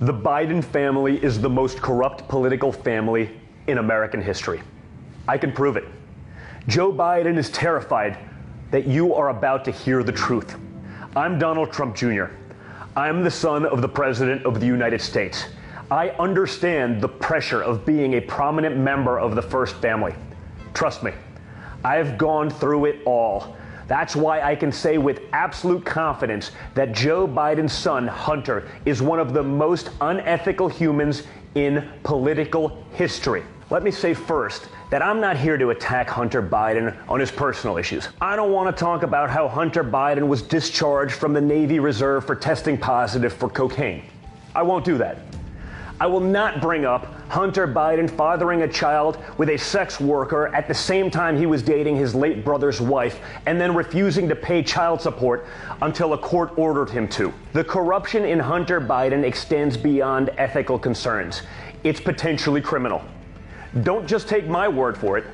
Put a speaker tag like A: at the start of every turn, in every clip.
A: The Biden family is the most corrupt political family in American history. I can prove it. Joe Biden is terrified that you are about to hear the truth. I'm Donald Trump Jr. I'm the son of the President of the United States. I understand the pressure of being a prominent member of the first family. Trust me, I've gone through it all. That's why I can say with absolute confidence that Joe Biden's son, Hunter, is one of the most unethical humans in political history. Let me say first that I'm not here to attack Hunter Biden on his personal issues. I don't want to talk about how Hunter Biden was discharged from the Navy Reserve for testing positive for cocaine. I won't do that. I will not bring up Hunter Biden fathering a child with a sex worker at the same time he was dating his late brother's wife and then refusing to pay child support until a court ordered him to. The corruption in Hunter Biden extends beyond ethical concerns. It's potentially criminal. Don't just take my word for it.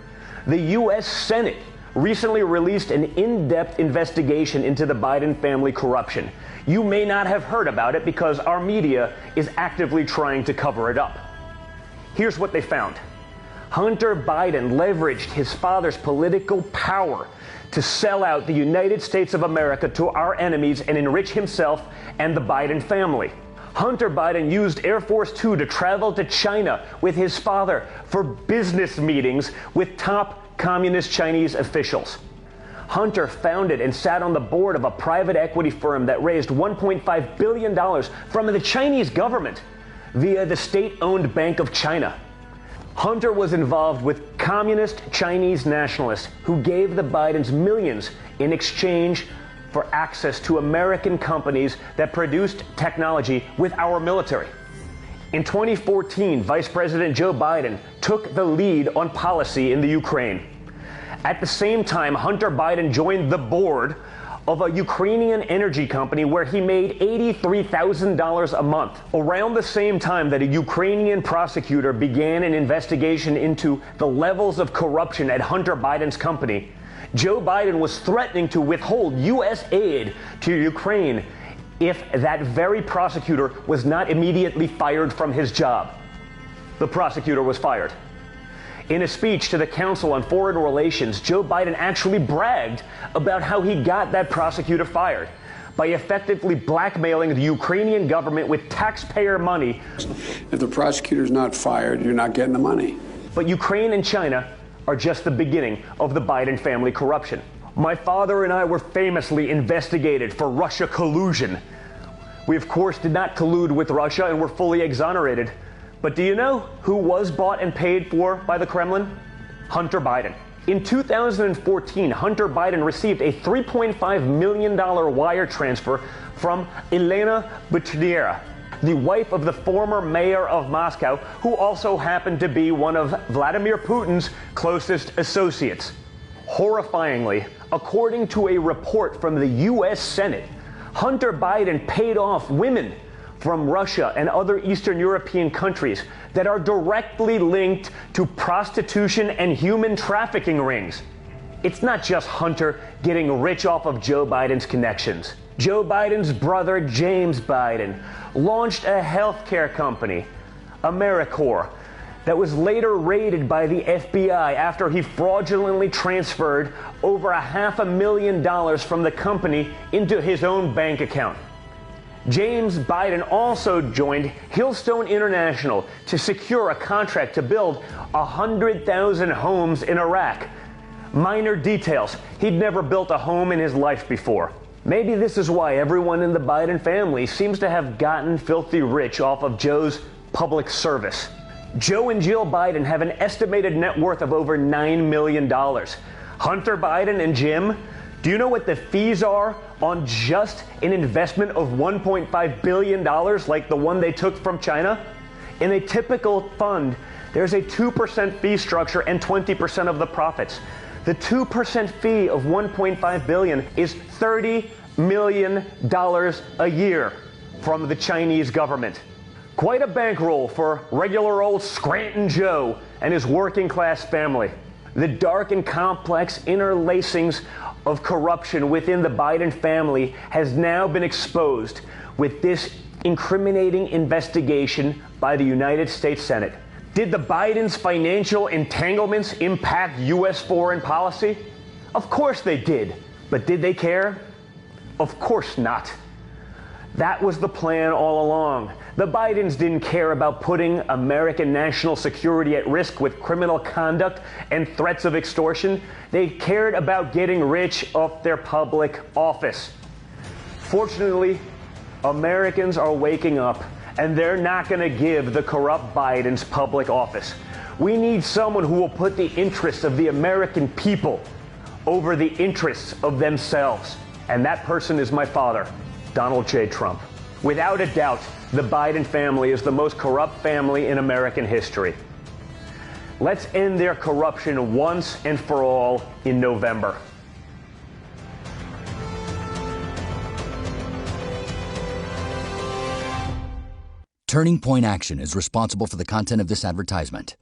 A: The U.S. Senate recently released an in-depth investigation into the Biden family corruption. You may not have heard about it because our media is actively trying to cover it up. Here's what they found. Hunter Biden leveraged his father's political power to sell out the United States of America to our enemies and enrich himself and the Biden family. Hunter Biden used Air Force Two to travel to China with his father for business meetings with top communist Chinese officials. Hunter founded and sat on the board of a private equity firm that raised $1.5 billion from the Chinese government via the state-owned Bank of China. Hunter was involved with communist Chinese nationalists who gave the Bidens millions in exchange for access to American companies that produced technology with our military. In 2014, Vice President Joe Biden took the lead on policy in the Ukraine. At the same time, Hunter Biden joined the board of a Ukrainian energy company where he made $83,000 a month. Around the same time that a Ukrainian prosecutor began an investigation into the levels of corruption at Hunter Biden's company, Joe Biden was threatening to withhold U.S. aid to Ukraine if that very prosecutor was not immediately fired from his job. The prosecutor was fired. In a speech to the Council on Foreign Relations, Joe Biden actually bragged about how he got that prosecutor fired by effectively blackmailing the Ukrainian government with taxpayer money.
B: If the prosecutor's not fired, you're not getting the money.
A: But Ukraine and China are just the beginning of the Biden family corruption. My father and I were famously investigated for Russia collusion. We, of course, did not collude with Russia and were fully exonerated. But do you know who was bought and paid for by the Kremlin? Hunter Biden. In 2014, Hunter Biden received a $3.5 million wire transfer from Elena Buchniera, the wife of the former mayor of Moscow, who also happened to be one of Vladimir Putin's closest associates. Horrifyingly, according to a report from the U.S. Senate, Hunter Biden paid off women from Russia and other Eastern European countries that are directly linked to prostitution and human trafficking rings. It's not just Hunter getting rich off of Joe Biden's connections. Joe Biden's brother, James Biden, launched a healthcare company, AmeriCorps, that was later raided by the FBI after he fraudulently transferred over $500,000 from the company into his own bank account. James Biden also joined Hillstone International to secure a contract to build 100,000 homes in Iraq. Minor details. He'd never built a home in his life before. Maybe this is why everyone in the Biden family seems to have gotten filthy rich off of Joe's public service. Joe and Jill Biden have an estimated net worth of over $9 million. Hunter Biden and Jim, do you know what the fees are on just an investment of $1.5 billion like the one they took from China? In a typical fund, there's a 2% fee structure and 20% of the profits. The 2% fee of $1.5 billion is $30 million a year from the Chinese government. Quite a bankroll for regular old Scranton Joe and his working class family. The dark and complex interlacings of corruption within the Biden family has now been exposed with this incriminating investigation by the United States Senate. Did the Bidens' financial entanglements impact U.S. foreign policy? Of course they did. But did they care? Of course not. That was the plan all along. The Bidens didn't care about putting American national security at risk with criminal conduct and threats of extortion. They cared about getting rich off their public office. Fortunately, Americans are waking up, and they're not going to give the corrupt Bidens public office. We need someone who will put the interests of the American people over the interests of themselves. And that person is my father, Donald J. Trump. Without a doubt, the Biden family is the most corrupt family in American history. Let's end their corruption once and for all in November.
C: Turning Point Action is responsible for the content of this advertisement.